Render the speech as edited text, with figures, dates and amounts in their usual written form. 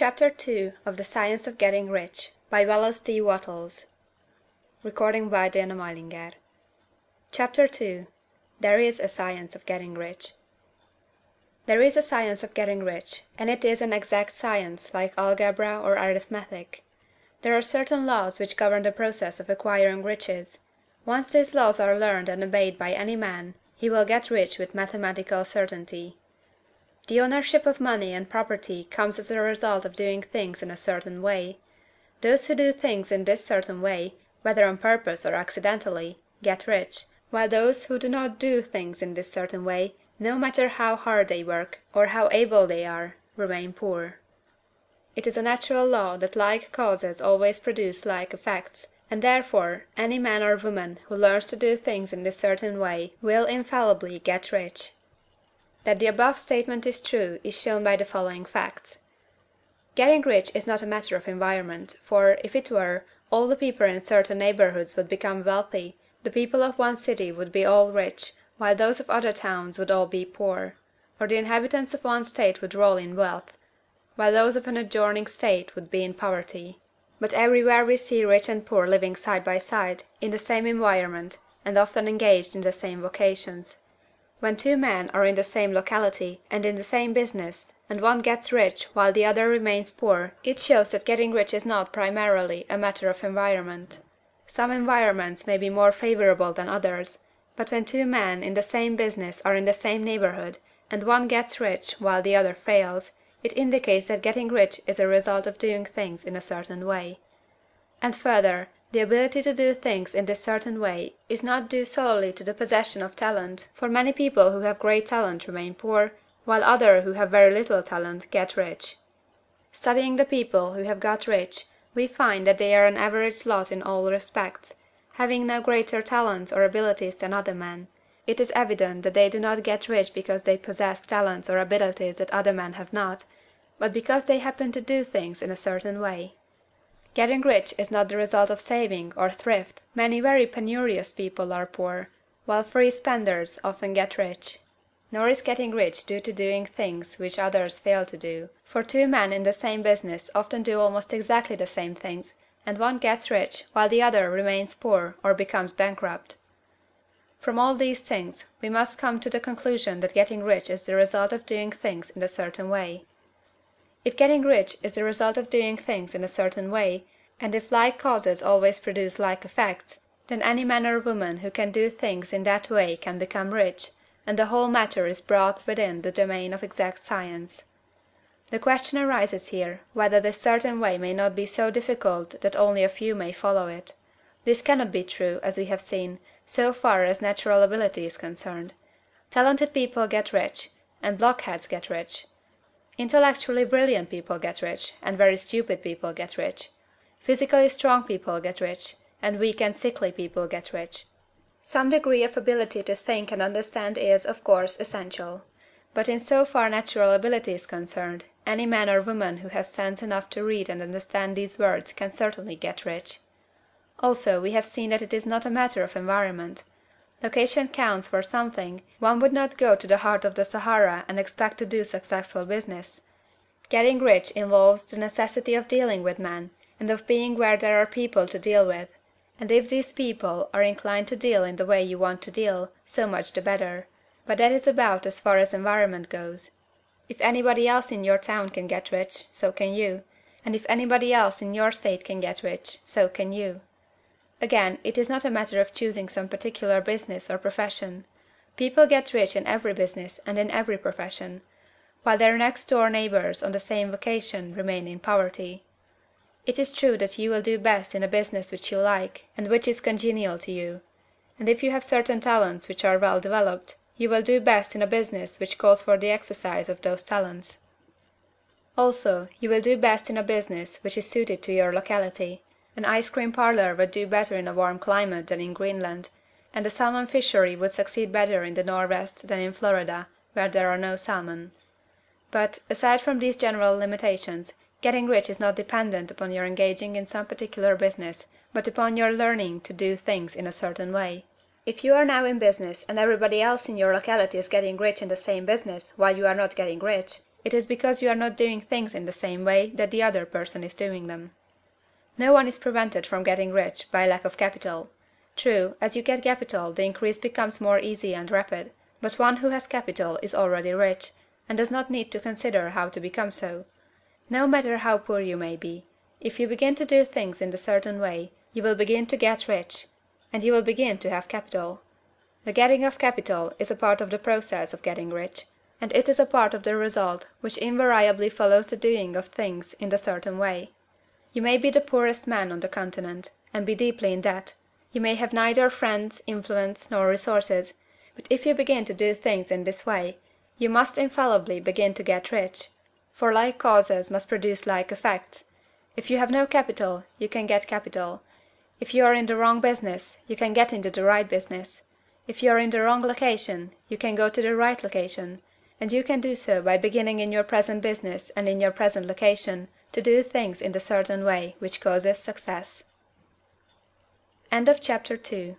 Chapter 2 of the Science of Getting Rich by Wallace D. Wattles. Chapter 2 There is a Science of Getting Rich. There is a science of getting rich, and it is an exact science like algebra or arithmetic. There are certain laws which govern the process of acquiring riches. Once these laws are learned and obeyed by any man, he will get rich with mathematical certainty. The ownership of money and property comes as a result of doing things in a certain way. Those who do things in this certain way, whether on purpose or accidentally, get rich, while those who do not do things in this certain way, no matter how hard they work, or how able they are, remain poor. It is a natural law that like causes always produce like effects, and therefore any man or woman who learns to do things in this certain way will infallibly get rich. That the above statement is true is shown by the following facts. Getting rich is not a matter of environment, for, if it were, all the people in certain neighborhoods would become wealthy, the people of one city would be all rich, while those of other towns would all be poor; or the inhabitants of one state would roll in wealth, while those of an adjoining state would be in poverty. But everywhere we see rich and poor living side by side, in the same environment, and often engaged in the same vocations. When two men are in the same locality, and in the same business, and one gets rich while the other remains poor, it shows that getting rich is not primarily a matter of environment. Some environments may be more favorable than others, but when two men in the same business are in the same neighborhood, and one gets rich while the other fails, it indicates that getting rich is a result of doing things in a certain way. And further, the ability to do things in this certain way is not due solely to the possession of talent, for many people who have great talent remain poor, while others who have very little talent get rich. Studying the people who have got rich, we find that they are an average lot in all respects, having no greater talents or abilities than other men. It is evident that they do not get rich because they possess talents or abilities that other men have not, but because they happen to do things in a certain way. Getting rich is not the result of saving or thrift. Many very penurious people are poor, while free spenders often get rich. Nor is getting rich due to doing things which others fail to do, for two men in the same business often do almost exactly the same things, and one gets rich while the other remains poor or becomes bankrupt. From all these things, we must come to the conclusion that getting rich is the result of doing things in a certain way. If getting rich is the result of doing things in a certain way, and if like causes always produce like effects, then any man or woman who can do things in that way can become rich, and the whole matter is brought within the domain of exact science. The question arises here, whether this certain way may not be so difficult that only a few may follow it. This cannot be true, as we have seen, so far as natural ability is concerned. Talented people get rich, and blockheads get rich. Intellectually brilliant people get rich, and very stupid people get rich. Physically strong people get rich, and weak and sickly people get rich. Some degree of ability to think and understand is, of course, essential. But in so far natural ability is concerned, any man or woman who has sense enough to read and understand these words can certainly get rich. Also, we have seen that it is not a matter of environment. Location counts for something. One would not go to the heart of the Sahara and expect to do successful business. Getting rich involves the necessity of dealing with men, and of being where there are people to deal with. And if these people are inclined to deal in the way you want to deal, so much the better. But that is about as far as environment goes. If anybody else in your town can get rich, so can you. And if anybody else in your state can get rich, so can you. Again, it is not a matter of choosing some particular business or profession. People get rich in every business and in every profession, while their next-door neighbors on the same vocation remain in poverty. It is true that you will do best in a business which you like, and which is congenial to you. And if you have certain talents which are well developed, you will do best in a business which calls for the exercise of those talents. Also, you will do best in a business which is suited to your locality. An ice cream parlor would do better in a warm climate than in Greenland, and a salmon fishery would succeed better in the Northwest than in Florida, where there are no salmon. But, aside from these general limitations, getting rich is not dependent upon your engaging in some particular business, but upon your learning to do things in a certain way. If you are now in business and everybody else in your locality is getting rich in the same business while you are not getting rich, it is because you are not doing things in the same way that the other person is doing them. No one is prevented from getting rich by lack of capital. True, as you get capital the increase becomes more easy and rapid, but one who has capital is already rich, and does not need to consider how to become so. No matter how poor you may be, if you begin to do things in a certain way, you will begin to get rich, and you will begin to have capital. The getting of capital is a part of the process of getting rich, and it is a part of the result which invariably follows the doing of things in a certain way. You may be the poorest man on the continent, and be deeply in debt. You may have neither friends, influence, nor resources, but if you begin to do things in this way, you must infallibly begin to get rich, for like causes must produce like effects. If you have no capital, you can get capital. If you are in the wrong business, you can get into the right business. If you are in the wrong location, you can go to the right location, and you can do so by beginning in your present business and in your present location to do things in the certain way which causes success. End of chapter 2.